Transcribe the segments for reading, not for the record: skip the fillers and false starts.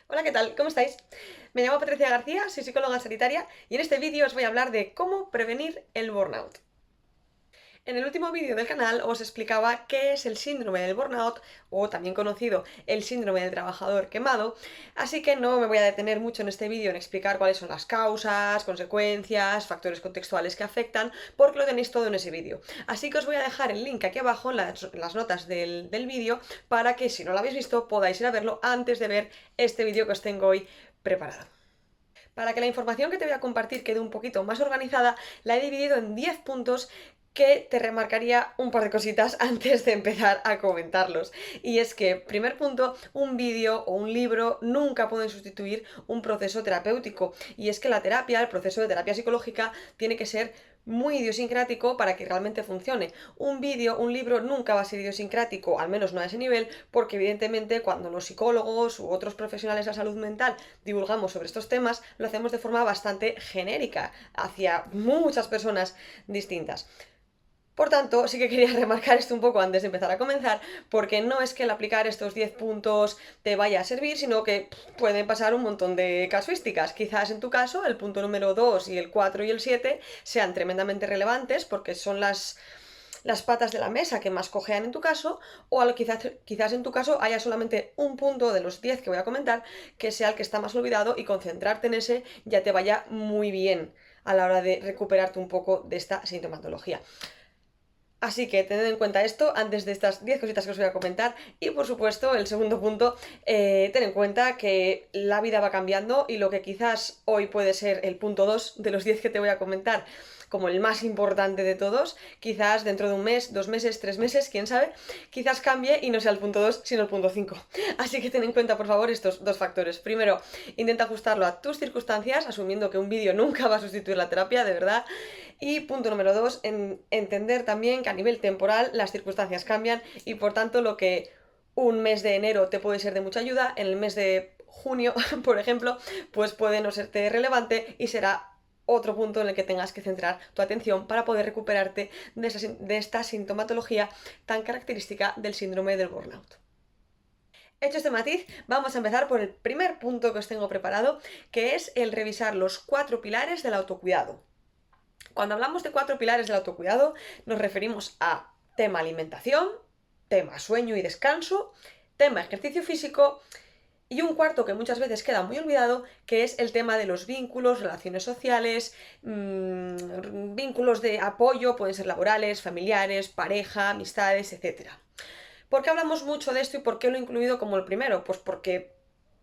Hola, ¿qué tal? ¿Cómo estáis? Me llamo Patricia García, soy psicóloga sanitaria y en este vídeo os voy a hablar de cómo prevenir el burnout. En el último vídeo del canal os explicaba qué es el síndrome del burnout, o también conocido el síndrome del trabajador quemado, así que no me voy a detener mucho en este vídeo en explicar cuáles son las causas, consecuencias, factores contextuales que afectan, porque lo tenéis todo en ese vídeo. Así que os voy a dejar el link aquí abajo en las notas del vídeo para que si no lo habéis visto podáis ir a verlo antes de ver este vídeo que os tengo hoy preparado. Para que la información que te voy a compartir quede un poquito más organizada, la he dividido en 10 puntos que te remarcaría un par de cositas antes de empezar a comentarlos. Y es que, primer punto, un vídeo o un libro nunca pueden sustituir un proceso terapéutico. Y es que la terapia, el proceso de terapia psicológica, tiene que ser muy idiosincrático para que realmente funcione. Un vídeo, un libro nunca va a ser idiosincrático, al menos no a ese nivel, porque evidentemente cuando los psicólogos u otros profesionales de la salud mental divulgamos sobre estos temas, lo hacemos de forma bastante genérica, hacia muchas personas distintas. Por tanto, sí que quería remarcar esto un poco antes de empezar a comenzar, porque no es que el aplicar estos 10 puntos te vaya a servir, sino que pueden pasar un montón de casuísticas. Quizás en tu caso el punto número 2 y el 4 y el 7 sean tremendamente relevantes porque son las patas de la mesa que más cojean en tu caso, o quizás en tu caso haya solamente un punto de los 10 que voy a comentar que sea el que está más olvidado y concentrarte en ese ya te vaya muy bien a la hora de recuperarte un poco de esta sintomatología. Así que tened en cuenta esto antes de estas 10 cositas que os voy a comentar. Y por supuesto, el segundo punto, ten en cuenta que la vida va cambiando y lo que quizás hoy puede ser el punto 2 de los 10 que te voy a comentar como el más importante de todos, quizás dentro de un mes, 2 meses, 3 meses, quién sabe, quizás cambie y no sea el punto 2 sino el punto 5. Así que ten en cuenta, por favor, estos dos factores. Primero, intenta ajustarlo a tus circunstancias, asumiendo que un vídeo nunca va a sustituir la terapia, de verdad. Y punto número 2, entender también que a nivel temporal las circunstancias cambian y por tanto lo que un mes de enero te puede ser de mucha ayuda, en el mes de junio, por ejemplo, pues puede no serte relevante y será otro punto en el que tengas que centrar tu atención para poder recuperarte de esta sintomatología tan característica del síndrome del burnout. Hecho este matiz, vamos a empezar por el primer punto que os tengo preparado, que es el revisar los 4 pilares del autocuidado. Cuando hablamos de 4 pilares del autocuidado, nos referimos a tema alimentación, tema sueño y descanso, tema ejercicio físico y un cuarto que muchas veces queda muy olvidado, que es el tema de los vínculos, relaciones sociales, vínculos de apoyo, pueden ser laborales, familiares, pareja, amistades, etc. ¿Por qué hablamos mucho de esto y por qué lo he incluido como el primero? Pues porque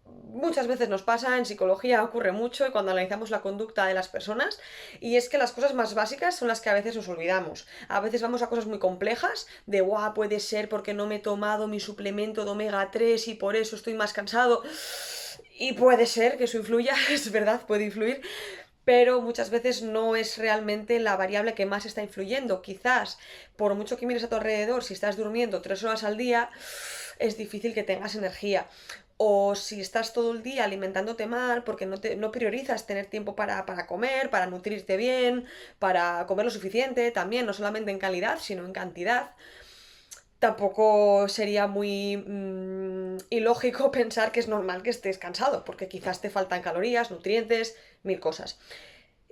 muchas veces nos pasa, en psicología ocurre mucho y cuando analizamos la conducta de las personas, y es que las cosas más básicas son las que a veces nos olvidamos. A veces vamos a cosas muy complejas, de guau, puede ser porque no me he tomado mi suplemento de omega 3 y por eso estoy más cansado. Y puede ser que eso influya, es verdad, puede influir, pero muchas veces no es realmente la variable que más está influyendo. Quizás, por mucho que mires a tu alrededor, si estás durmiendo 3 horas al día, es difícil que tengas energía. O si estás todo el día alimentándote mal porque no priorizas tener tiempo para comer, para nutrirte bien, para comer lo suficiente, también, no solamente en calidad, sino en cantidad, tampoco sería muy ilógico pensar que es normal que estés cansado, porque quizás te faltan calorías, nutrientes, mil cosas.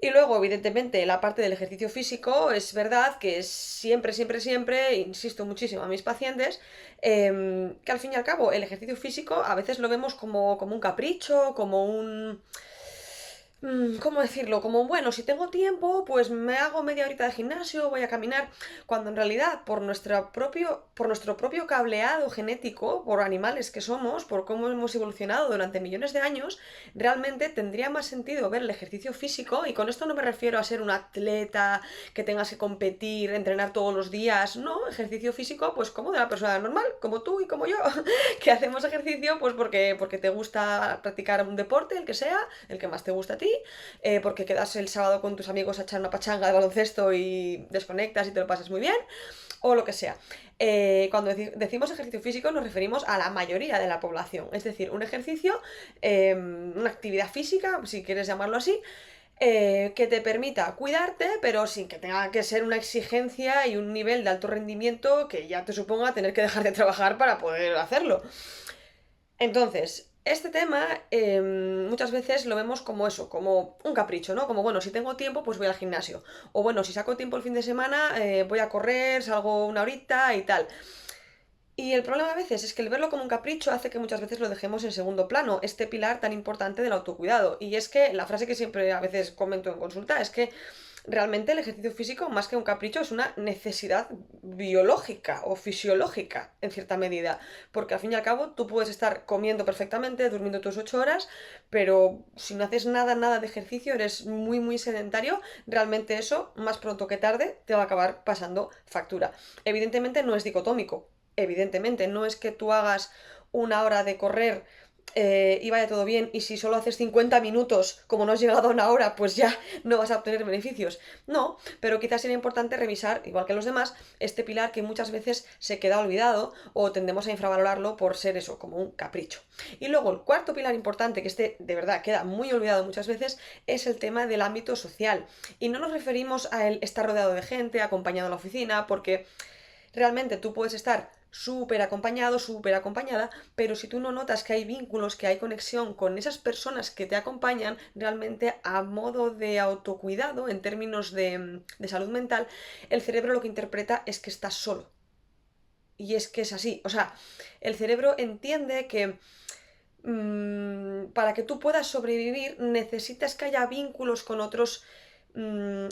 Y luego, evidentemente, la parte del ejercicio físico, es verdad que es siempre, siempre, siempre, insisto muchísimo a mis pacientes, que al fin y al cabo el ejercicio físico a veces lo vemos como un capricho, como un... ¿Cómo decirlo? Como, bueno, si tengo tiempo, pues me hago media horita de gimnasio, voy a caminar, cuando en realidad por nuestro propio cableado genético, por animales que somos, por cómo hemos evolucionado durante millones de años, realmente tendría más sentido ver el ejercicio físico, y con esto no me refiero a ser un atleta, que tengas que competir, entrenar todos los días, no, ejercicio físico pues como de una persona normal, como tú y como yo, que hacemos ejercicio pues porque te gusta practicar un deporte, el que sea, el que más te gusta a ti, porque quedas el sábado con tus amigos a echar una pachanga de baloncesto y desconectas y te lo pasas muy bien, o lo que sea. Cuando decimos ejercicio físico nos referimos a la mayoría de la población, es decir, un ejercicio, una actividad física, si quieres llamarlo así, que te permita cuidarte, pero sin que tenga que ser una exigencia y un nivel de alto rendimiento que ya te suponga tener que dejar de trabajar para poder hacerlo. Entonces, Este tema muchas veces lo vemos como eso, como un capricho, ¿no? Como, bueno, si tengo tiempo, pues voy al gimnasio. O bueno, si saco tiempo el fin de semana, voy a correr, salgo una horita y tal. Y el problema a veces es que el verlo como un capricho hace que muchas veces lo dejemos en segundo plano, este pilar tan importante del autocuidado. Y es que la frase que siempre a veces comento en consulta es que realmente el ejercicio físico, más que un capricho, es una necesidad biológica o fisiológica, en cierta medida. Porque al fin y al cabo tú puedes estar comiendo perfectamente, durmiendo tus 8 horas, pero si no haces nada, nada de ejercicio, eres muy, muy sedentario, realmente eso, más pronto que tarde, te va a acabar pasando factura. Evidentemente no es dicotómico. Evidentemente, no es que tú hagas una hora de correr y vaya todo bien, y si solo haces 50 minutos, como no has llegado a una hora, pues ya no vas a obtener beneficios. No, pero quizás sería importante revisar, igual que los demás, este pilar que muchas veces se queda olvidado o tendemos a infravalorarlo por ser eso, como un capricho. Y luego el cuarto pilar importante, que este de verdad queda muy olvidado muchas veces, es el tema del ámbito social. Y no nos referimos a el estar rodeado de gente, acompañado en la oficina, porque realmente tú puedes estar súper acompañado, súper acompañada, pero si tú no notas que hay vínculos, que hay conexión con esas personas que te acompañan, realmente a modo de autocuidado, en términos de salud mental, el cerebro lo que interpreta es que estás solo. Y es que es así. O sea, el cerebro entiende que para que tú puedas sobrevivir necesitas que haya vínculos con otros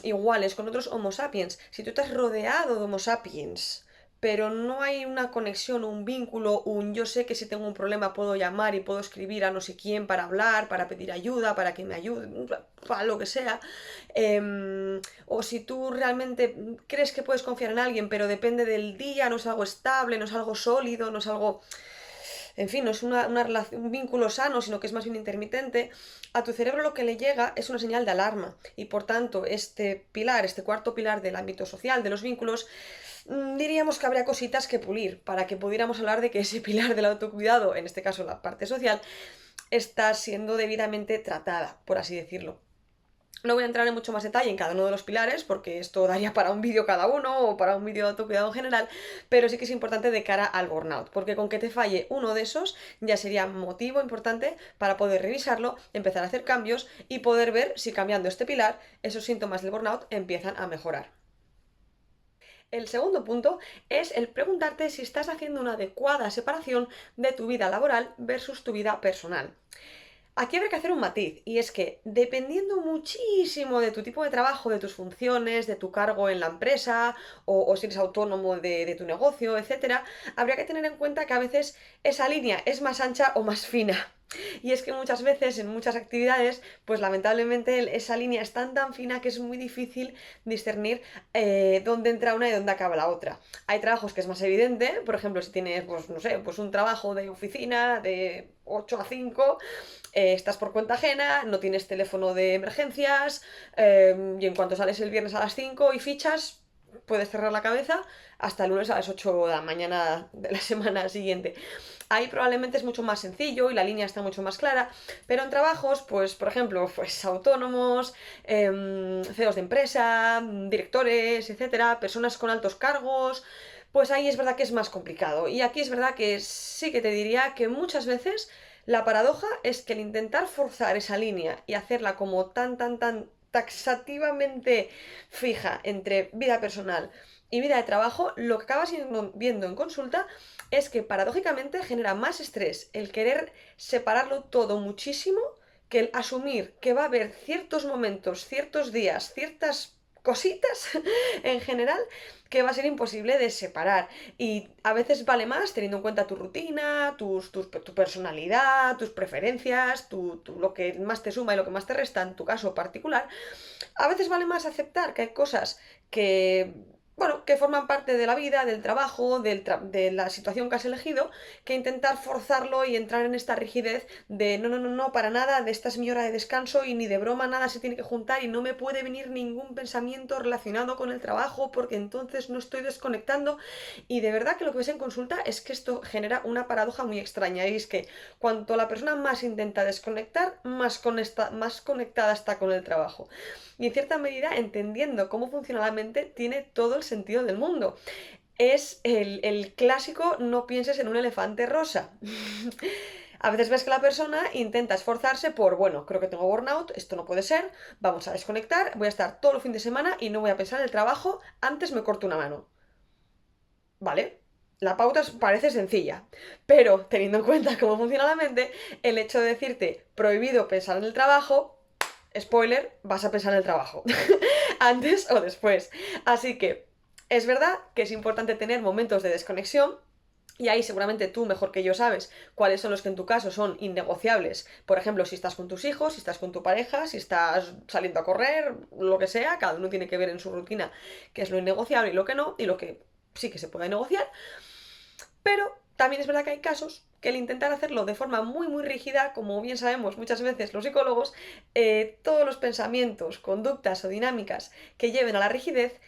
iguales, con otros Homo sapiens. Si tú estás rodeado de Homo sapiens, pero no hay una conexión, un vínculo, un yo sé que si tengo un problema puedo llamar y puedo escribir a no sé quién para hablar, para pedir ayuda, para que me ayude, para lo que sea. O si tú realmente crees que puedes confiar en alguien, pero depende del día, no es algo estable, no es algo sólido, no es algo, en fin, no es un vínculo sano, sino que es más bien intermitente, a tu cerebro lo que le llega es una señal de alarma. Y por tanto, este pilar, este cuarto pilar del ámbito social, de los vínculos, diríamos que habría cositas que pulir para que pudiéramos hablar de que ese pilar del autocuidado, en este caso la parte social, está siendo debidamente tratada, por así decirlo. No voy a entrar en mucho más detalle en cada uno de los pilares, porque esto daría para un vídeo cada uno o para un vídeo de autocuidado en general, pero sí que es importante de cara al burnout, porque con que te falle uno de esos ya sería motivo importante para poder revisarlo, empezar a hacer cambios y poder ver si cambiando este pilar esos síntomas del burnout empiezan a mejorar. El segundo punto es el preguntarte si estás haciendo una adecuada separación de tu vida laboral versus tu vida personal. Aquí habrá que hacer un matiz, y es que dependiendo muchísimo de tu tipo de trabajo, de tus funciones, de tu cargo en la empresa, o si eres autónomo de tu negocio, etcétera, habría que tener en cuenta que a veces esa línea es más ancha o más fina. Y es que muchas veces en muchas actividades, pues lamentablemente esa línea es tan fina que es muy difícil discernir dónde entra una y dónde acaba la otra. Hay trabajos que es más evidente, por ejemplo, si tienes, pues no sé, pues un trabajo de oficina de 8 a 5, estás por cuenta ajena, no tienes teléfono de emergencias, y en cuanto sales el viernes a las 5 y fichas, puedes cerrar la cabeza hasta el lunes a las 8 de la mañana de la semana siguiente. Ahí probablemente es mucho más sencillo y la línea está mucho más clara, pero en trabajos, pues por ejemplo, pues autónomos, CEOs de empresa, directores, etcétera, personas con altos cargos, pues ahí es verdad que es más complicado. Y aquí es verdad que sí que te diría que muchas veces la paradoja es que el intentar forzar esa línea y hacerla como tan taxativamente fija entre vida personal y vida de trabajo, lo que acabas viendo en consulta es que paradójicamente genera más estrés el querer separarlo todo muchísimo que el asumir que va a haber ciertos momentos, ciertos días, ciertas cositas en general que va a ser imposible de separar. Y a veces vale más teniendo en cuenta tu rutina, tu personalidad, tus preferencias, lo que más te suma y lo que más te resta en tu caso particular. A veces vale más aceptar que hay cosas que, bueno, que forman parte de la vida, del trabajo, de la situación que has elegido, que intentar forzarlo y entrar en esta rigidez de no, para nada, de esta es mi hora de descanso y ni de broma nada se tiene que juntar y no me puede venir ningún pensamiento relacionado con el trabajo porque entonces no estoy desconectando. Y de verdad que lo que ves en consulta es que esto genera una paradoja muy extraña, y es que cuanto la persona más intenta desconectar, más conectada está con el trabajo. Y en cierta medida, entendiendo cómo funciona la mente, tiene todo el sentido del mundo. Es el clásico no pienses en un elefante rosa. A veces ves que la persona intenta esforzarse por, bueno, creo que tengo burnout, esto no puede ser, vamos a desconectar, voy a estar todo el fin de semana y no voy a pensar en el trabajo, antes me corto una mano. ¿Vale? La pauta parece sencilla, pero teniendo en cuenta cómo funciona la mente, el hecho de decirte prohibido pensar en el trabajo, spoiler, vas a pensar en el trabajo, antes o después. Así que es verdad que es importante tener momentos de desconexión. Y ahí seguramente tú, mejor que yo, sabes cuáles son los que en tu caso son innegociables. Por ejemplo, si estás con tus hijos, si estás con tu pareja, si estás saliendo a correr, lo que sea, cada uno tiene que ver en su rutina qué es lo innegociable y lo que no, y lo que sí que se puede negociar. Pero también es verdad que hay casos que el intentar hacerlo de forma muy rígida, como bien sabemos muchas veces los psicólogos, todos los pensamientos, conductas o dinámicas que lleven a la rigidez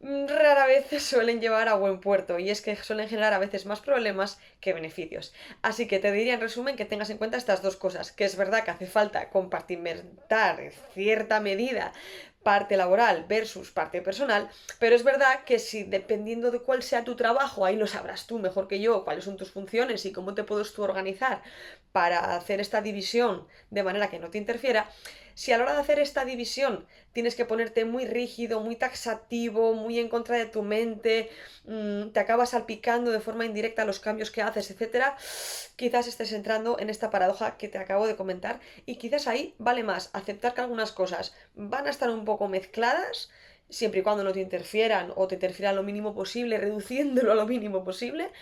rara vez suelen llevar a buen puerto y es que suelen generar a veces más problemas que beneficios. Así que te diría en resumen que tengas en cuenta estas dos cosas, que es verdad que hace falta compartimentar en cierta medida parte laboral versus parte personal, pero es verdad que si dependiendo de cuál sea tu trabajo, ahí lo sabrás tú mejor que yo, cuáles son tus funciones y cómo te puedes tú organizar para hacer esta división de manera que no te interfiera, si a la hora de hacer esta división tienes que ponerte muy rígido, muy taxativo, muy en contra de tu mente, te acabas salpicando de forma indirecta los cambios que haces, etcétera, quizás estés entrando en esta paradoja que te acabo de comentar y quizás ahí vale más aceptar que algunas cosas van a estar un poco mezcladas, siempre y cuando no te interfieran o te interfieran lo mínimo posible, reduciéndolo a lo mínimo posible.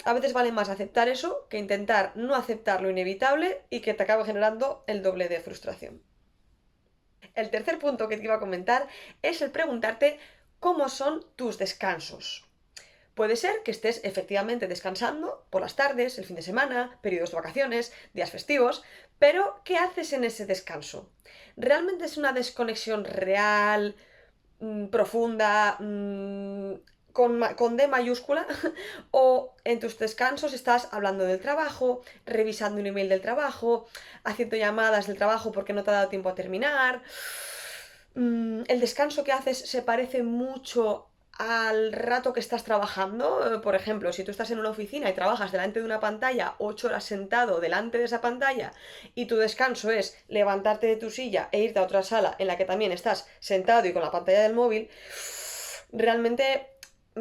A veces vale más aceptar eso que intentar no aceptar lo inevitable y que te acabe generando el doble de frustración. El tercer punto que te iba a comentar es el preguntarte cómo son tus descansos. Puede ser que estés efectivamente descansando por las tardes, el fin de semana, periodos de vacaciones, días festivos, pero ¿qué haces en ese descanso? ¿Realmente es una desconexión real, profunda, con D mayúscula? ¿O en tus descansos estás hablando del trabajo, revisando un email del trabajo, haciendo llamadas del trabajo porque no te ha dado tiempo a terminar? ¿El descanso que haces se parece mucho al rato que estás trabajando? Por ejemplo, si tú estás en una oficina y trabajas delante de una pantalla 8 horas sentado delante de esa pantalla y tu descanso es levantarte de tu silla e irte a otra sala en la que también estás sentado y con la pantalla del móvil, realmente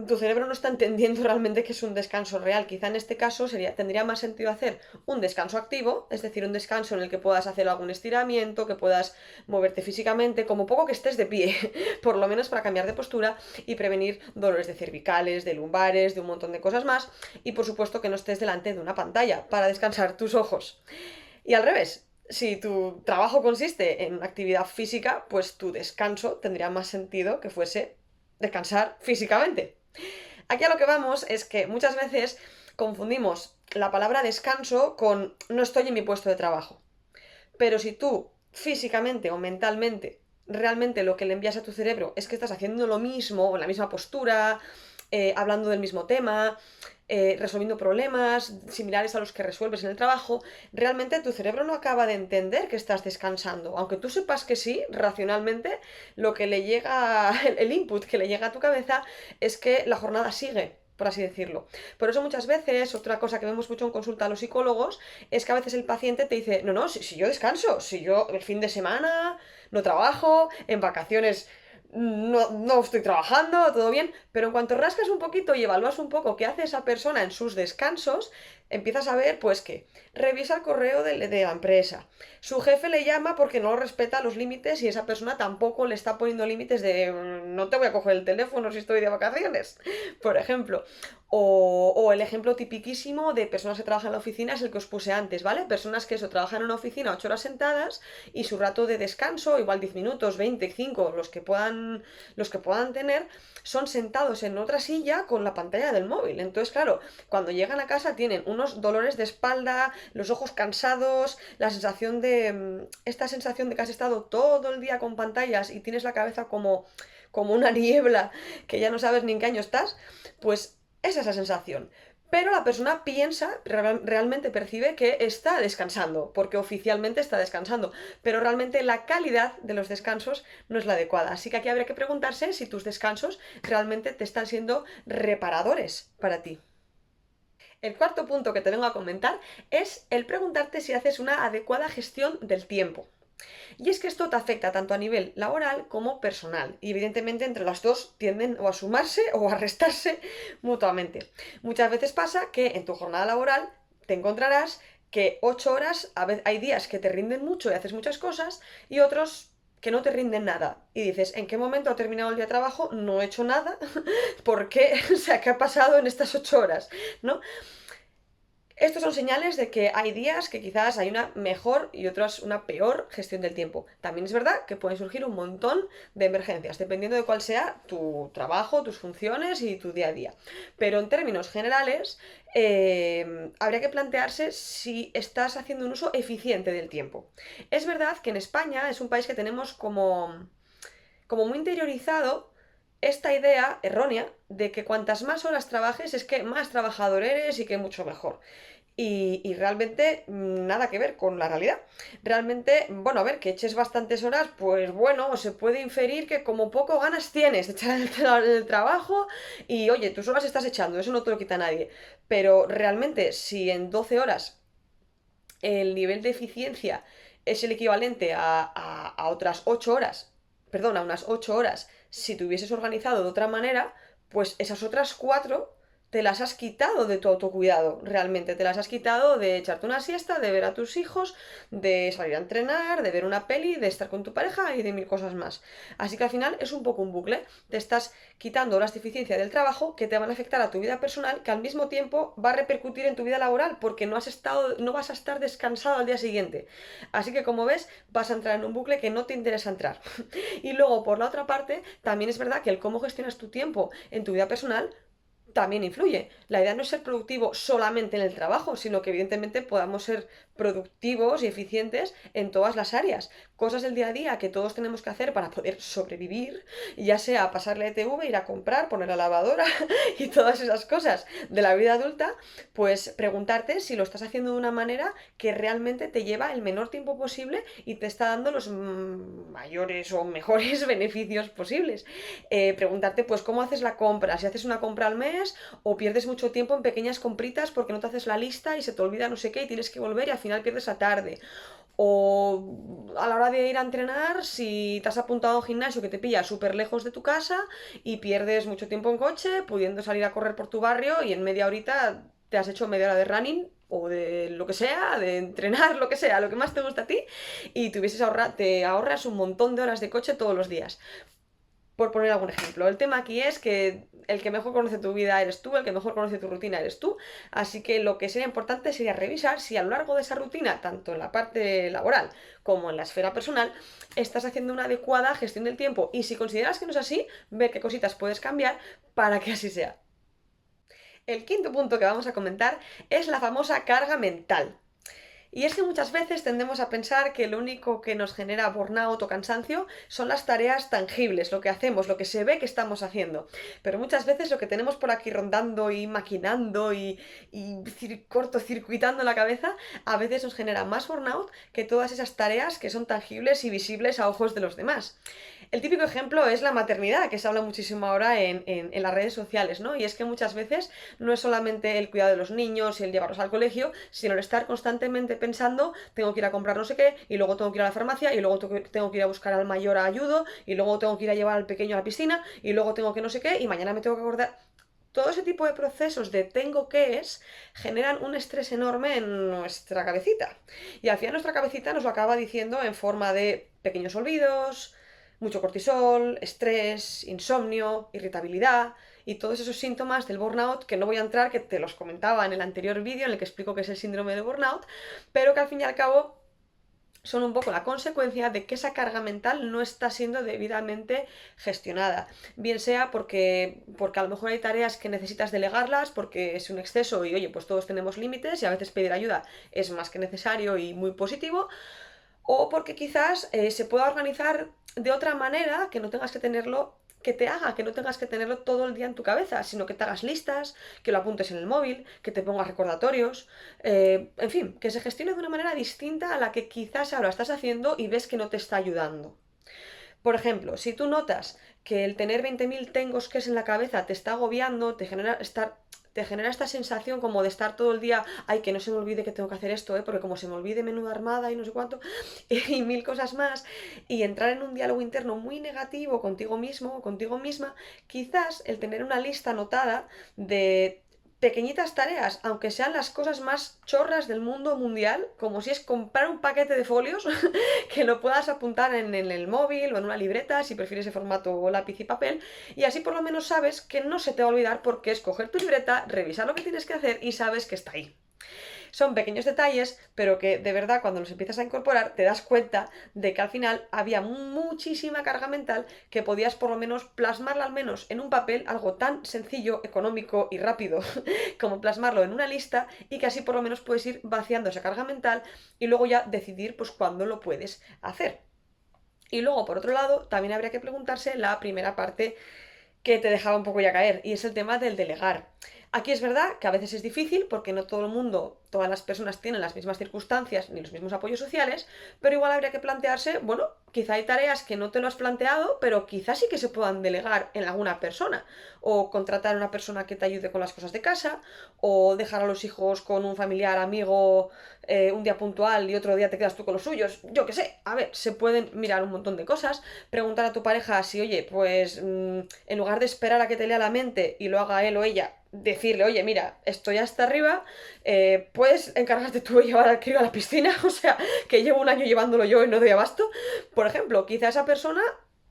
tu cerebro no está entendiendo realmente que es un descanso real. Quizá en este caso tendría más sentido hacer un descanso activo, es decir, un descanso en el que puedas hacer algún estiramiento, que puedas moverte físicamente, como poco que estés de pie, por lo menos para cambiar de postura y prevenir dolores de cervicales, de lumbares, de un montón de cosas más. Y por supuesto que no estés delante de una pantalla para descansar tus ojos. Y al revés, si tu trabajo consiste en actividad física, pues tu descanso tendría más sentido que fuese descansar físicamente. Aquí a lo que vamos es que muchas veces confundimos la palabra descanso con no estoy en mi puesto de trabajo. Pero si tú físicamente o mentalmente realmente lo que le envías a tu cerebro es que estás haciendo lo mismo, en la misma postura, hablando del mismo tema, resolviendo problemas similares a los que resuelves en el trabajo, realmente tu cerebro no acaba de entender que estás descansando. Aunque tú sepas que sí, racionalmente, lo que le llega, el input que le llega a tu cabeza es que la jornada sigue, por así decirlo. Por eso muchas veces, otra cosa que vemos mucho en consulta a los psicólogos, es que a veces el paciente te dice, no, si yo descanso, si yo el fin de semana no trabajo, en vacaciones no estoy trabajando, todo bien, pero en cuanto rascas un poquito y evalúas un poco qué hace esa persona en sus descansos, empiezas a ver pues que revisa el correo de la empresa, su jefe le llama porque no respeta los límites y esa persona tampoco le está poniendo límites de no te voy a coger el teléfono si estoy de vacaciones, por ejemplo. O el ejemplo tipiquísimo de personas que trabajan en la oficina es el que os puse antes, ¿vale? Personas que eso, trabajan en una oficina 8 horas sentadas y su rato de descanso, igual 10 minutos, 20, 5, los que puedan tener, son sentados en otra silla con la pantalla del móvil. Entonces, claro, cuando llegan a casa tienen unos dolores de espalda, los ojos cansados, la sensación de... esta sensación de que has estado todo el día con pantallas y tienes la cabeza como una niebla que ya no sabes ni en qué año estás, pues es esa sensación. Pero la persona piensa, realmente percibe que está descansando, porque oficialmente está descansando, pero realmente la calidad de los descansos no es la adecuada. Así que aquí habría que preguntarse si tus descansos realmente te están siendo reparadores para ti. El cuarto punto que te vengo a comentar es el preguntarte si haces una adecuada gestión del tiempo. Y es que esto te afecta tanto a nivel laboral como personal. Y evidentemente entre las dos tienden o a sumarse o a restarse mutuamente. Muchas veces pasa que en tu jornada laboral te encontrarás que 8 horas, a veces hay días que te rinden mucho y haces muchas cosas y otros que no te rinden nada. Y dices, ¿en qué momento ha terminado el día de trabajo? No he hecho nada. ¿Por qué? O sea, ¿qué ha pasado en estas 8 horas? ¿No? Estos son señales de que hay días que quizás hay una mejor y otras una peor gestión del tiempo. También es verdad que pueden surgir un montón de emergencias, dependiendo de cuál sea tu trabajo, tus funciones y tu día a día. Pero en términos generales, habría que plantearse si estás haciendo un uso eficiente del tiempo. Es verdad que en España es un país que tenemos como muy interiorizado esta idea errónea de que cuantas más horas trabajes es que más trabajador eres y que mucho mejor. Y realmente nada que ver con la realidad. Realmente, bueno, a ver, que eches bastantes horas, pues bueno, se puede inferir que como poco ganas tienes de echar el trabajo y oye, tus horas estás echando, eso no te lo quita nadie. Pero realmente, si en 12 horas el nivel de eficiencia es el equivalente a otras 8 horas, perdón, a unas 8 horas, si te hubieses organizado de otra manera, pues esas otras 4 te las has quitado de tu autocuidado, realmente, te las has quitado de echarte una siesta, de ver a tus hijos, de salir a entrenar, de ver una peli, de estar con tu pareja y de mil cosas más. Así que al final es un poco un bucle, te estás quitando horas de eficiencia del trabajo que te van a afectar a tu vida personal, que al mismo tiempo va a repercutir en tu vida laboral, porque no vas a estar descansado al día siguiente. Así que como ves, vas a entrar en un bucle que no te interesa entrar. Y luego, por la otra parte, también es verdad que el cómo gestionas tu tiempo en tu vida personal también influye. La idea no es ser productivo solamente en el trabajo, sino que evidentemente podamos ser productivos y eficientes en todas las áreas. Cosas del día a día que todos tenemos que hacer para poder sobrevivir, ya sea pasar la ETV, ir a comprar, poner la lavadora y todas esas cosas de la vida adulta, pues preguntarte si lo estás haciendo de una manera que realmente te lleva el menor tiempo posible y te está dando los mayores o mejores beneficios posibles. Preguntarte pues cómo haces la compra, si haces una compra al mes o pierdes mucho tiempo en pequeñas compritas porque no te haces la lista y se te olvida no sé qué y tienes que volver y al final pierdes la tarde. O a la hora de ir a entrenar, si te has apuntado a un gimnasio que te pilla súper lejos de tu casa y pierdes mucho tiempo en coche, pudiendo salir a correr por tu barrio y en media horita te has hecho media hora de running o de lo que sea, de entrenar, lo que sea, lo que más te gusta a ti, y te ahorras un montón de horas de coche todos los días. Por poner algún ejemplo. El tema aquí es que el que mejor conoce tu vida eres tú, el que mejor conoce tu rutina eres tú, así que lo que sería importante sería revisar si a lo largo de esa rutina, tanto en la parte laboral como en la esfera personal, estás haciendo una adecuada gestión del tiempo y si consideras que no es así, ver qué cositas puedes cambiar para que así sea. El quinto punto que vamos a comentar es la famosa carga mental. Y es que muchas veces tendemos a pensar que lo único que nos genera burnout o cansancio son las tareas tangibles, lo que hacemos, lo que se ve que estamos haciendo. Pero muchas veces lo que tenemos por aquí rondando y maquinando y cortocircuitando en la cabeza, a veces nos genera más burnout que todas esas tareas que son tangibles y visibles a ojos de los demás. El típico ejemplo es la maternidad, que se habla muchísimo ahora en las redes sociales, ¿no? Y es que muchas veces no es solamente el cuidado de los niños y el llevarlos al colegio, sino el estar constantemente pensando, tengo que ir a comprar no sé qué, y luego tengo que ir a la farmacia, y luego tengo que ir a buscar al mayor a ayudo, y luego tengo que ir a llevar al pequeño a la piscina, y luego tengo que no sé qué, y mañana me tengo que acordar. Todo ese tipo de procesos de tengo que es generan un estrés enorme en nuestra cabecita. Y al final nuestra cabecita nos lo acaba diciendo en forma de pequeños olvidos, mucho cortisol, estrés, insomnio, irritabilidad y todos esos síntomas del burnout que no voy a entrar, que te los comentaba en el anterior vídeo en el que explico qué es el síndrome de burnout, pero que al fin y al cabo son un poco la consecuencia de que esa carga mental no está siendo debidamente gestionada. Bien sea porque a lo mejor hay tareas que necesitas delegarlas porque es un exceso y oye, pues todos tenemos límites y a veces pedir ayuda es más que necesario y muy positivo, o porque quizás se pueda organizar de otra manera que no tengas que tenerlo, que te haga, que no tengas que tenerlo todo el día en tu cabeza, sino que te hagas listas, que lo apuntes en el móvil, que te pongas recordatorios, en fin, que se gestione de una manera distinta a la que quizás ahora estás haciendo y ves que no te está ayudando. Por ejemplo, si tú notas que el tener 20.000 tengos que es en la cabeza te está agobiando, te genera estar te genera esta sensación como de estar todo el día, ay, que no se me olvide que tengo que hacer esto, porque como se me olvide menuda armada y no sé cuánto, y mil cosas más, y entrar en un diálogo interno muy negativo contigo mismo o contigo misma, quizás el tener una lista anotada de pequeñitas tareas, aunque sean las cosas más chorras del mundo mundial, como si es comprar un paquete de folios, que lo puedas apuntar en el móvil o en una libreta, si prefieres el formato lápiz y papel, y así por lo menos sabes que no se te va a olvidar porque es coger tu libreta, revisar lo que tienes que hacer y sabes que está ahí. Son pequeños detalles, pero que de verdad cuando los empiezas a incorporar te das cuenta de que al final había muchísima carga mental que podías por lo menos plasmarla al menos en un papel, algo tan sencillo, económico y rápido como plasmarlo en una lista, y que así por lo menos puedes ir vaciando esa carga mental y luego ya decidir pues cuándo lo puedes hacer. Y luego, por otro lado, también habría que preguntarse la primera parte que te dejaba un poco ya caer, y es el tema del delegar. Aquí es verdad que a veces es difícil porque no todo el mundo, todas las personas tienen las mismas circunstancias ni los mismos apoyos sociales, pero igual habría que plantearse, bueno, quizá hay tareas que no te lo has planteado, pero quizá sí que se puedan delegar en alguna persona, o contratar a una persona que te ayude con las cosas de casa, o dejar a los hijos con un familiar, amigo, un día puntual y otro día te quedas tú con los suyos, yo qué sé, a ver, se pueden mirar un montón de cosas, preguntar a tu pareja si, oye, pues en lugar de esperar a que te lea la mente y lo haga él o ella, decirle, oye, mira, estoy hasta arriba, puedes encargarte tú de llevar al crío a la piscina, o sea, que llevo un año llevándolo yo y no doy abasto. Por ejemplo, quizá esa persona,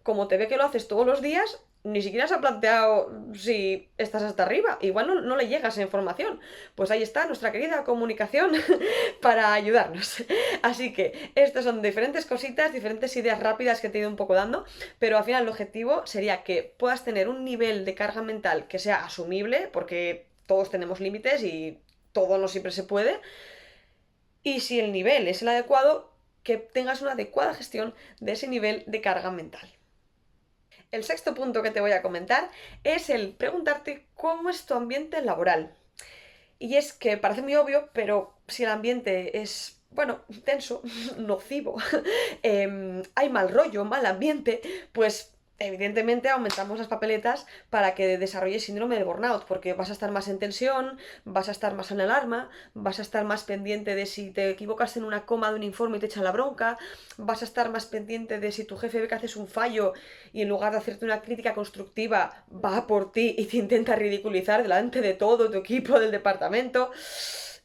como te ve que lo haces todos los días, ni siquiera se ha planteado si estás hasta arriba, igual no le llega esa información. Pues ahí está nuestra querida comunicación para ayudarnos. Así que estas son diferentes cositas, diferentes ideas rápidas que te he ido un poco dando, pero al final el objetivo sería que puedas tener un nivel de carga mental que sea asumible, porque todos tenemos límites y todo no siempre se puede, y si el nivel es el adecuado, que tengas una adecuada gestión de ese nivel de carga mental. El sexto punto que te voy a comentar es el preguntarte cómo es tu ambiente laboral. Y es que parece muy obvio, pero si el ambiente es, bueno, tenso, nocivo, hay mal rollo, mal ambiente, pues evidentemente aumentamos las papeletas para que desarrolles síndrome de burnout, porque vas a estar más en tensión, vas a estar más en alarma, vas a estar más pendiente de si te equivocas en una coma de un informe y te echan la bronca, vas a estar más pendiente de si tu jefe ve que haces un fallo y en lugar de hacerte una crítica constructiva va por ti y te intenta ridiculizar delante de todo tu equipo del departamento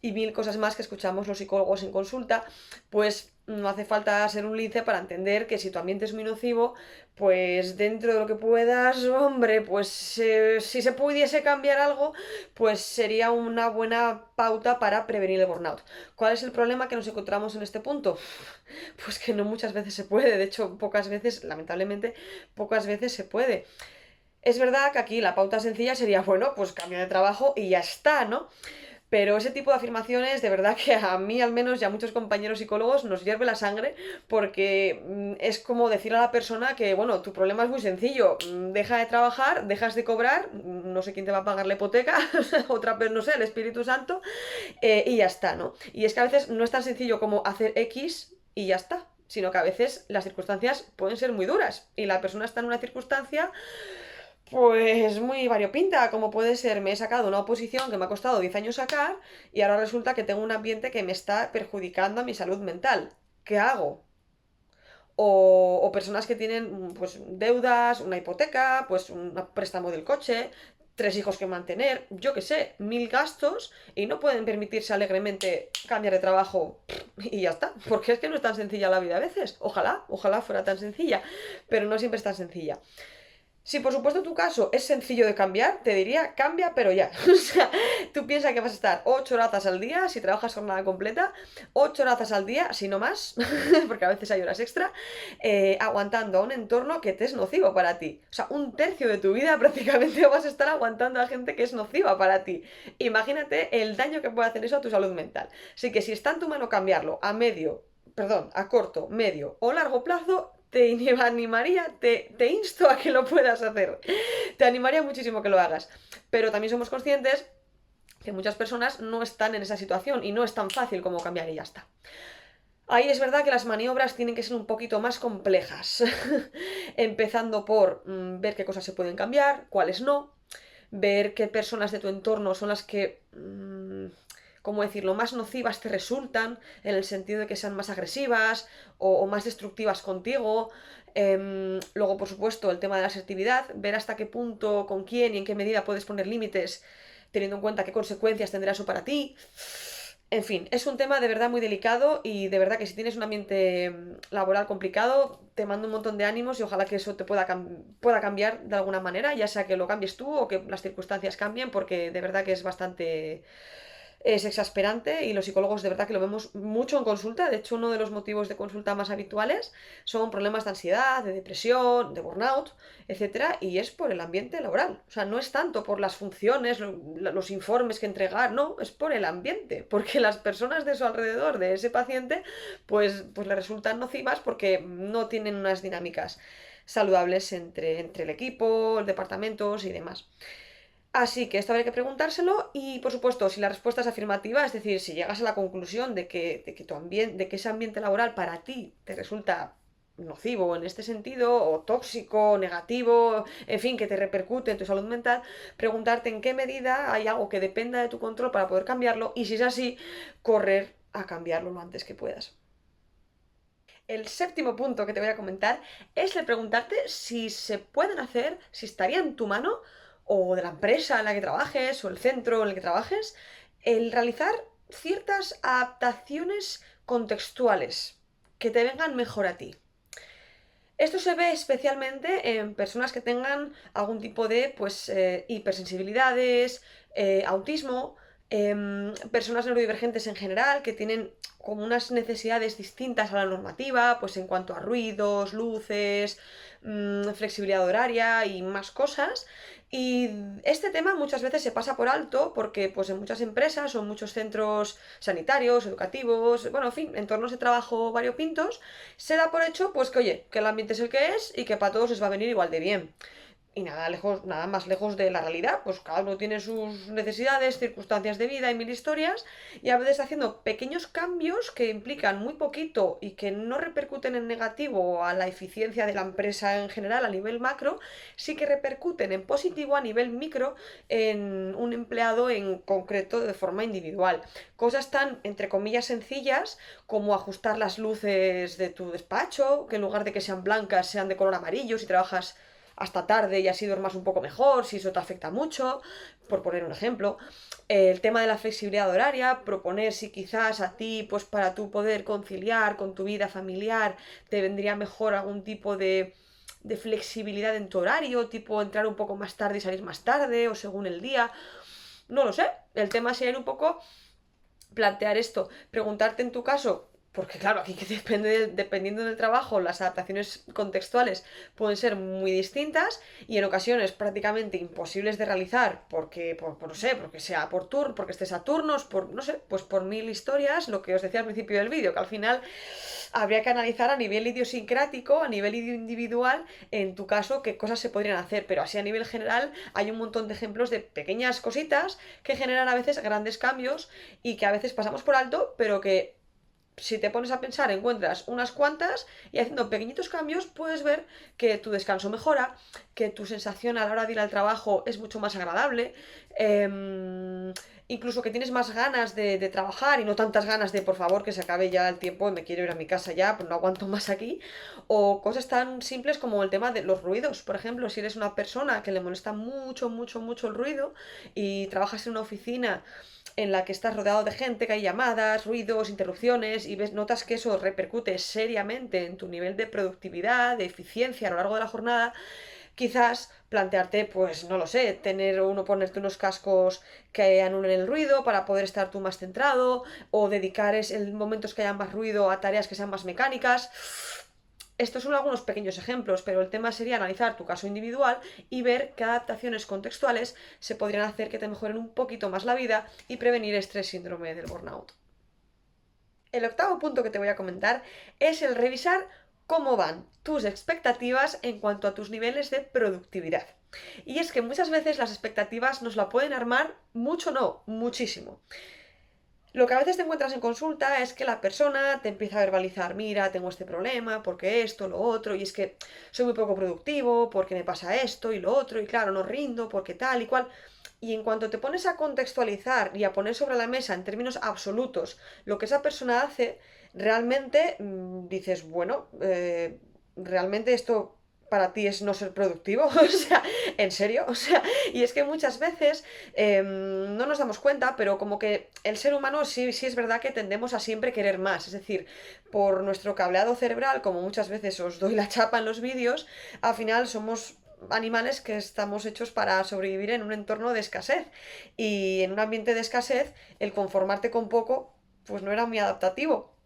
y mil cosas más que escuchamos los psicólogos en consulta, pues no hace falta ser un lince para entender que si tu ambiente es muy nocivo, pues dentro de lo que puedas, hombre, pues si se pudiese cambiar algo, pues sería una buena pauta para prevenir el burnout. ¿Cuál es el problema que nos encontramos en este punto? Pues que no muchas veces se puede, de hecho pocas veces, lamentablemente, pocas veces se puede. Es verdad que aquí la pauta sencilla sería, bueno, pues cambia de trabajo y ya está, ¿no? Pero ese tipo de afirmaciones, de verdad que a mí al menos y a muchos compañeros psicólogos nos hierve la sangre, porque es como decir a la persona que, bueno, tu problema es muy sencillo, deja de trabajar, dejas de cobrar, no sé quién te va a pagar la hipoteca, otra vez, no sé, el Espíritu Santo, y ya está, ¿no? Y es que a veces no es tan sencillo como hacer X y ya está, sino que a veces las circunstancias pueden ser muy duras y la persona está en una circunstancia pues muy variopinta, como puede ser, me he sacado una oposición que me ha costado 10 años sacar y ahora resulta que tengo un ambiente que me está perjudicando a mi salud mental. ¿Qué hago? O personas que tienen pues deudas, una hipoteca, pues un préstamo del coche, tres hijos que mantener, yo qué sé, mil gastos y no pueden permitirse alegremente cambiar de trabajo y ya está, porque es que no es tan sencilla la vida a veces. Ojalá fuera tan sencilla, pero no siempre es tan sencilla. Si por supuesto tu caso es sencillo de cambiar, te diría cambia pero ya. O sea, tú piensas que vas a estar 8 horas al día si trabajas jornada completa, 8 horas al día, si no más, porque a veces hay horas extra, aguantando a un entorno que te es nocivo para ti. O sea, un tercio de tu vida prácticamente vas a estar aguantando a gente que es nociva para ti. Imagínate el daño que puede hacer eso a tu salud mental. Así que si está en tu mano cambiarlo a corto, medio o largo plazo, te animaría, te insto a que lo puedas hacer. Te animaría muchísimo que lo hagas. Pero también somos conscientes que muchas personas no están en esa situación y no es tan fácil como cambiar y ya está. Ahí es verdad que las maniobras tienen que ser un poquito más complejas. Empezando por ver qué cosas se pueden cambiar, cuáles no. ver qué personas de tu entorno son las que, ¿cómo decirlo?, más nocivas te resultan, en el sentido de que sean más agresivas o más destructivas contigo. Luego, por supuesto, el tema de la asertividad, ver hasta qué punto, con quién y en qué medida puedes poner límites, teniendo en cuenta qué consecuencias tendrá eso para ti. En fin, es un tema de verdad muy delicado y de verdad que si tienes un ambiente laboral complicado, te mando un montón de ánimos y ojalá que eso te pueda cambiar de alguna manera, ya sea que lo cambies tú o que las circunstancias cambien, porque de verdad que es bastante... Es exasperante y los psicólogos de verdad que lo vemos mucho en consulta. De hecho, uno de los motivos de consulta más habituales son problemas de ansiedad, de depresión, de burnout, etcétera, y es por el ambiente laboral. O sea, no es tanto por las funciones, los informes que entregar, no, es por el ambiente, porque las personas de su alrededor, de ese paciente, pues le resultan nocivas porque no tienen unas dinámicas saludables entre el equipo, los departamentos y demás. Así que esto habría que preguntárselo y, por supuesto, si la respuesta es afirmativa, es decir, si llegas a la conclusión de que tu ambiente, de que ese ambiente laboral para ti te resulta nocivo en este sentido, o tóxico, negativo, en fin, que te repercute en tu salud mental, preguntarte en qué medida hay algo que dependa de tu control para poder cambiarlo y si es así, correr a cambiarlo lo antes que puedas. El séptimo punto que te voy a comentar es el preguntarte si se pueden hacer, si estaría en tu mano, o de la empresa en la que trabajes, o el centro en el que trabajes, el realizar ciertas adaptaciones contextuales que te vengan mejor a ti. Esto se ve especialmente en personas que tengan algún tipo de pues, hipersensibilidades, autismo, personas neurodivergentes en general que tienen como unas necesidades distintas a la normativa, pues en cuanto a ruidos, luces, flexibilidad horaria y más cosas. Y este tema muchas veces se pasa por alto porque pues en muchas empresas o en muchos centros sanitarios, educativos, bueno, en fin, entornos de trabajo variopintos, se da por hecho pues que oye, que el ambiente es el que es y que para todos les va a venir igual de bien. Y nada lejos, nada más lejos de la realidad, pues cada uno tiene sus necesidades, circunstancias de vida y mil historias, y a veces haciendo pequeños cambios que implican muy poquito y que no repercuten en negativo a la eficiencia de la empresa en general a nivel macro, sí que repercuten en positivo a nivel micro en un empleado en concreto de forma individual. Cosas tan, entre comillas, sencillas como ajustar las luces de tu despacho, que en lugar de que sean blancas sean de color amarillo si trabajas hasta tarde y así duermas un poco mejor, si eso te afecta mucho, por poner un ejemplo. El tema de la flexibilidad horaria, proponer si quizás a ti, pues para tú poder conciliar con tu vida familiar, te vendría mejor algún tipo de flexibilidad en tu horario, tipo entrar un poco más tarde y salir más tarde, o según el día. No lo sé. El tema sería un poco plantear esto, preguntarte en tu caso, porque claro, aquí que dependiendo del trabajo, las adaptaciones contextuales pueden ser muy distintas y en ocasiones prácticamente imposibles de realizar porque, no sé, porque sea por turno, porque estés a turnos, por, no sé, pues por mil historias, lo que os decía al principio del vídeo, que al final habría que analizar a nivel idiosincrático, a nivel individual, en tu caso, qué cosas se podrían hacer, pero así a nivel general hay un montón de ejemplos de pequeñas cositas que generan a veces grandes cambios y que a veces pasamos por alto, pero que si te pones a pensar encuentras unas cuantas y haciendo pequeñitos cambios puedes ver que tu descanso mejora, que tu sensación a la hora de ir al trabajo es mucho más agradable, incluso que tienes más ganas de trabajar y no tantas ganas de por favor que se acabe ya el tiempo y me quiero ir a mi casa ya, pues no aguanto más aquí, o cosas tan simples como el tema de los ruidos. Por ejemplo, si eres una persona que le molesta mucho, mucho, mucho el ruido y trabajas en una oficina en la que estás rodeado de gente, que hay llamadas, ruidos, interrupciones y notas que eso repercute seriamente en tu nivel de productividad, de eficiencia a lo largo de la jornada, quizás plantearte, pues no lo sé, ponerte unos cascos que anulen el ruido para poder estar tú más centrado o dedicar en momentos que haya más ruido a tareas que sean más mecánicas. Estos son algunos pequeños ejemplos, pero el tema sería analizar tu caso individual y ver qué adaptaciones contextuales se podrían hacer que te mejoren un poquito más la vida y prevenir estrés síndrome del burnout. El octavo punto que te voy a comentar es el revisar cómo van tus expectativas en cuanto a tus niveles de productividad. Y es que muchas veces las expectativas nos la pueden armar mucho, no, muchísimo. Lo que a veces te encuentras en consulta es que la persona te empieza a verbalizar, mira, tengo este problema, porque esto, lo otro, y es que soy muy poco productivo, porque me pasa esto y lo otro, y claro, no rindo, porque tal y cual. Y en cuanto te pones a contextualizar y a poner sobre la mesa en términos absolutos lo que esa persona hace, realmente dices, bueno, realmente esto para ti es no ser productivo, o sea, ¿en serio? O sea, y es que muchas veces no nos damos cuenta, pero como que el ser humano sí es verdad que tendemos a siempre querer más, es decir, por nuestro cableado cerebral, como muchas veces os doy la chapa en los vídeos, al final somos animales que estamos hechos para sobrevivir en un entorno de escasez, y en un ambiente de escasez el conformarte con poco pues no era muy adaptativo.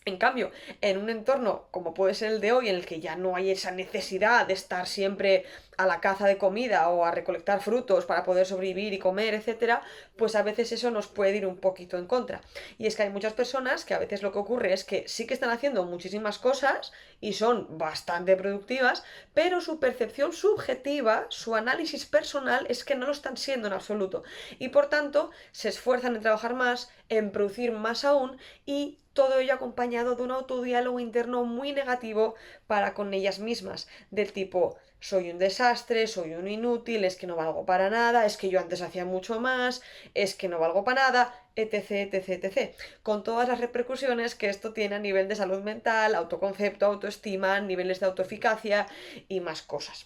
En cambio, en un entorno como puede ser el de hoy, en el que ya no hay esa necesidad de estar siempre a la caza de comida o a recolectar frutos para poder sobrevivir y comer, etcétera, pues a veces eso nos puede ir un poquito en contra. Y es que hay muchas personas que a veces lo que ocurre es que sí que están haciendo muchísimas cosas y son bastante productivas, pero su percepción subjetiva, su análisis personal es que no lo están siendo en absoluto. Y por tanto, se esfuerzan en trabajar más, en producir más aún, y todo ello acompañado de un autodiálogo interno muy negativo para con ellas mismas, del tipo, soy un desastre, soy un inútil, es que no valgo para nada, es que yo antes hacía mucho más, es que no valgo para nada, etc, etc, etc. Con todas las repercusiones que esto tiene a nivel de salud mental, autoconcepto, autoestima, niveles de autoeficacia y más cosas.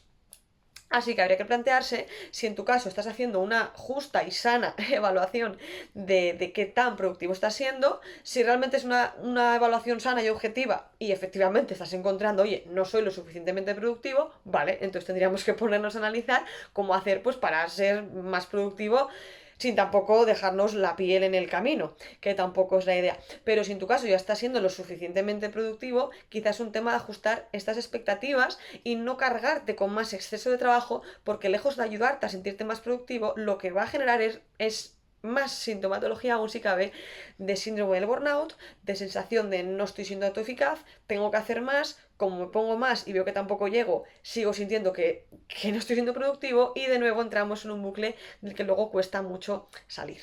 Así que habría que plantearse si en tu caso estás haciendo una justa y sana evaluación de qué tan productivo estás siendo, si realmente es una evaluación sana y objetiva y efectivamente estás encontrando, oye, no soy lo suficientemente productivo, vale, entonces tendríamos que ponernos a analizar cómo hacer pues para ser más productivo sin tampoco dejarnos la piel en el camino, que tampoco es la idea. Pero si en tu caso ya estás siendo lo suficientemente productivo, quizás es un tema de ajustar estas expectativas y no cargarte con más exceso de trabajo, porque lejos de ayudarte a sentirte más productivo, lo que va a generar es más sintomatología, aún si cabe, de síndrome del burnout, de sensación de no estoy siendo autoeficaz, tengo que hacer más, como me pongo más y veo que tampoco llego, sigo sintiendo que no estoy siendo productivo, y de nuevo entramos en un bucle del que luego cuesta mucho salir.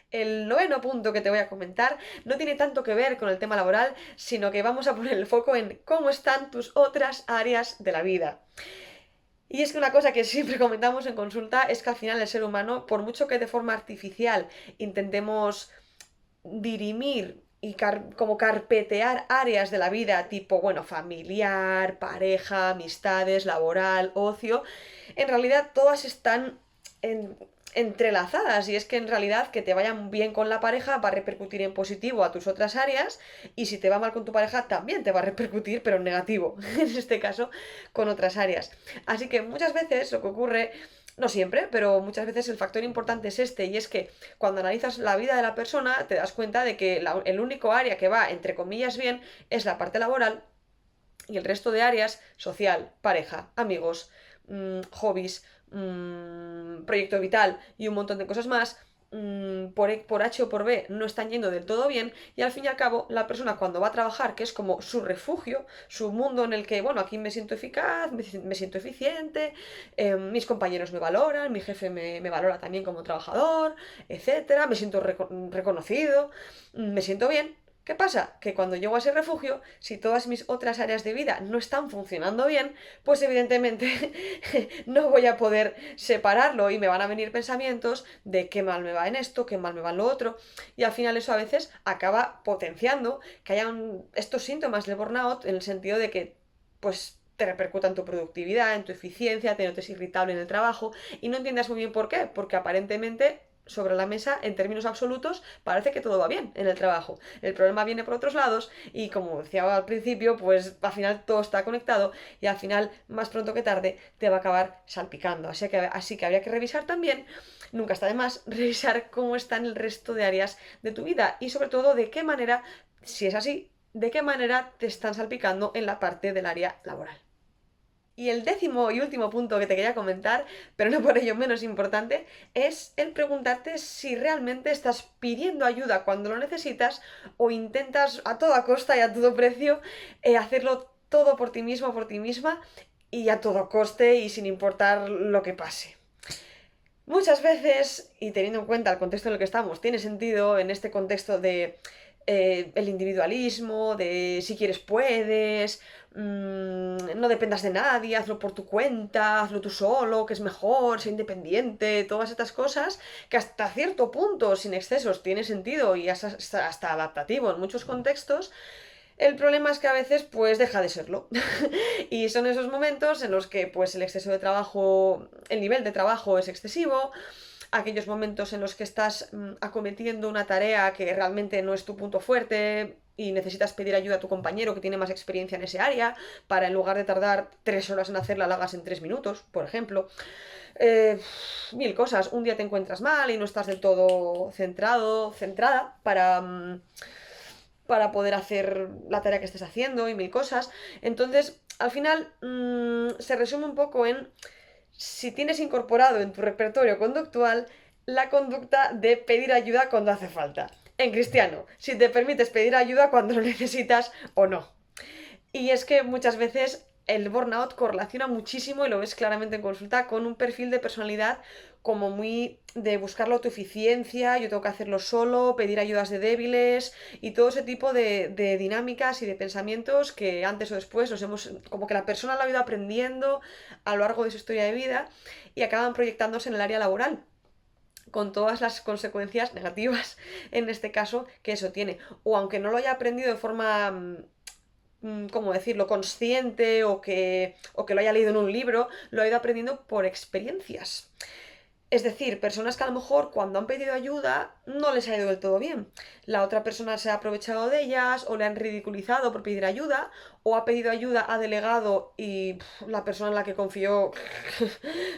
El noveno punto que te voy a comentar no tiene tanto que ver con el tema laboral, sino que vamos a poner el foco en cómo están tus otras áreas de la vida. Y es que una cosa que siempre comentamos en consulta es que al final el ser humano, por mucho que de forma artificial intentemos dirimir y como carpetear áreas de la vida tipo, bueno, familiar, pareja, amistades, laboral, ocio, en realidad todas están en- entrelazadas, y es que en realidad que te vayan bien con la pareja va a repercutir en positivo a tus otras áreas, y si te va mal con tu pareja también te va a repercutir, pero en negativo, en este caso, con otras áreas. Así que muchas veces lo que ocurre, no siempre, pero muchas veces el factor importante es este, y es que cuando analizas la vida de la persona te das cuenta de que el único área que va, entre comillas, bien es la parte laboral, y el resto de áreas, social, pareja, amigos, hobbies, proyecto vital y un montón de cosas más, por H o por B no están yendo del todo bien, y al fin y al cabo la persona cuando va a trabajar, que es como su refugio, su mundo en el que, bueno, aquí me siento eficaz, me siento eficiente, mis compañeros me valoran, mi jefe me valora también como trabajador, etcétera, me siento reconocido, me siento bien. ¿Qué pasa? Que cuando llego a ese refugio, si todas mis otras áreas de vida no están funcionando bien, pues evidentemente no voy a poder separarlo, y me van a venir pensamientos de qué mal me va en esto, qué mal me va en lo otro, y al final eso a veces acaba potenciando que hayan estos síntomas de burnout, en el sentido de que pues te repercuta en tu productividad, en tu eficiencia, te notes irritable en el trabajo y no entiendas muy bien por qué, porque aparentemente sobre la mesa, en términos absolutos, parece que todo va bien en el trabajo. El problema viene por otros lados y, como decía al principio, pues al final todo está conectado, y al final, más pronto que tarde, te va a acabar salpicando. Así que habría que revisar también, nunca está de más, revisar cómo están el resto de áreas de tu vida, y sobre todo de qué manera, si es así, de qué manera te están salpicando en la parte del área laboral. Y el décimo y último punto que te quería comentar, pero no por ello menos importante, es el preguntarte si realmente estás pidiendo ayuda cuando lo necesitas, o intentas a toda costa y a todo precio hacerlo todo por ti mismo, por ti misma, y a todo coste y sin importar lo que pase. Muchas veces, y teniendo en cuenta el contexto en el que estamos, tiene sentido en este contexto de el individualismo, de si quieres puedes, no dependas de nadie, hazlo por tu cuenta, hazlo tú solo, que es mejor, sé independiente, todas estas cosas que hasta cierto punto, sin excesos, tiene sentido y es hasta adaptativo en muchos contextos. El problema es que a veces pues deja de serlo. Y son esos momentos en los que pues el exceso de trabajo, el nivel de trabajo es excesivo, aquellos momentos en los que estás acometiendo una tarea que realmente no es tu punto fuerte y necesitas pedir ayuda a tu compañero que tiene más experiencia en ese área para en lugar de tardar 3 horas en hacerla, la hagas en 3 minutos, por ejemplo. Eh, Mil cosas. Un día te encuentras mal y no estás del todo centrado, centrada para poder hacer la tarea que estés haciendo y mil cosas. Entonces, al final, se resume un poco en si tienes incorporado en tu repertorio conductual la conducta de pedir ayuda cuando hace falta. En cristiano, si te permites pedir ayuda cuando lo necesitas o no. Y es que muchas veces el burnout correlaciona muchísimo, y lo ves claramente en consulta, con un perfil de personalidad como muy de buscar la autoeficiencia, yo tengo que hacerlo solo, pedir ayudas de débiles y todo ese tipo de dinámicas y de pensamientos que antes o después nos hemos, como que la persona lo ha ido aprendiendo a lo largo de su historia de vida y acaban proyectándose en el área laboral con todas las consecuencias negativas en este caso que eso tiene. O aunque no lo haya aprendido de forma ¿cómo decirlo?, consciente o que lo haya leído en un libro, lo ha ido aprendiendo por experiencias. Es decir, personas que a lo mejor cuando han pedido ayuda no les ha ido del todo bien. La otra persona se ha aprovechado de ellas o le han ridiculizado por pedir ayuda o ha pedido ayuda, ha delegado y la persona en la que confió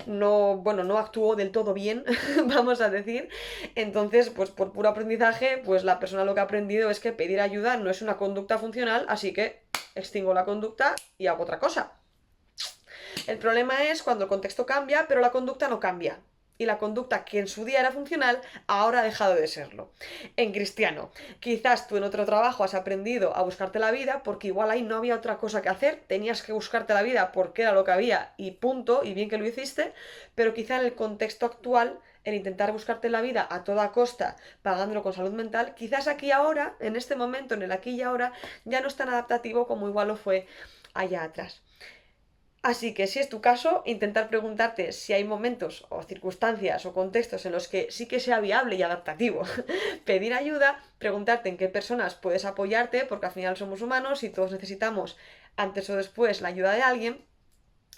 no, bueno, no actuó del todo bien, vamos a decir. Entonces, pues por puro aprendizaje, pues la persona lo que ha aprendido es que pedir ayuda no es una conducta funcional, así que extingo la conducta y hago otra cosa. El problema es cuando el contexto cambia, pero la conducta no cambia. Y la conducta que en su día era funcional, ahora ha dejado de serlo. En cristiano, quizás tú en otro trabajo has aprendido a buscarte la vida porque igual ahí no había otra cosa que hacer, tenías que buscarte la vida porque era lo que había y punto, y bien que lo hiciste, pero quizá en el contexto actual, el intentar buscarte la vida a toda costa, pagándolo con salud mental, quizás aquí ahora, en este momento, en el aquí y ahora, ya no es tan adaptativo como igual lo fue allá atrás. Así que si es tu caso, intentar preguntarte si hay momentos o circunstancias o contextos en los que sí que sea viable y adaptativo pedir ayuda, preguntarte en qué personas puedes apoyarte, porque al final somos humanos y todos necesitamos antes o después la ayuda de alguien.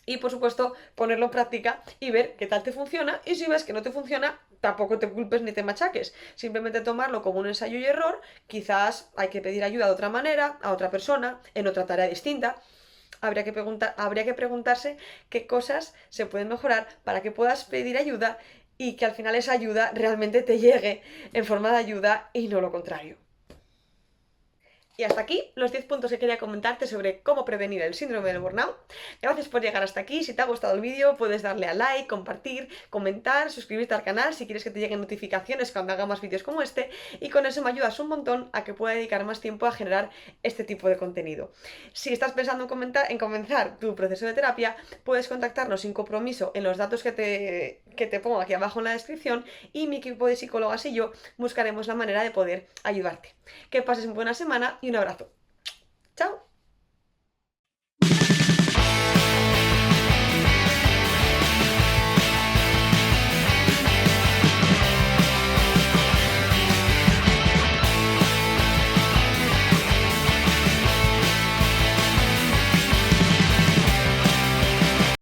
Y por supuesto, ponerlo en práctica y ver qué tal te funciona. Y si ves que no te funciona, tampoco te culpes ni te machaques. Simplemente tomarlo como un ensayo y error. Quizás hay que pedir ayuda de otra manera, a otra persona, en otra tarea distinta. Habría que preguntarse qué cosas se pueden mejorar para que puedas pedir ayuda y que al final esa ayuda realmente te llegue en forma de ayuda y no lo contrario. Y hasta aquí los 10 puntos que quería comentarte sobre cómo prevenir el síndrome del burnout. Gracias por llegar hasta aquí. Si te ha gustado el vídeo, puedes darle a like, compartir, comentar, suscribirte al canal si quieres que te lleguen notificaciones cuando haga más vídeos como este. Y con eso me ayudas un montón a que pueda dedicar más tiempo a generar este tipo de contenido. Si estás pensando en comenzar tu proceso de terapia, puedes contactarnos sin compromiso en los datos que te pongo aquí abajo en la descripción y mi equipo de psicólogas y yo buscaremos la manera de poder ayudarte. Que pases una buena semana y un abrazo. ¡Chao!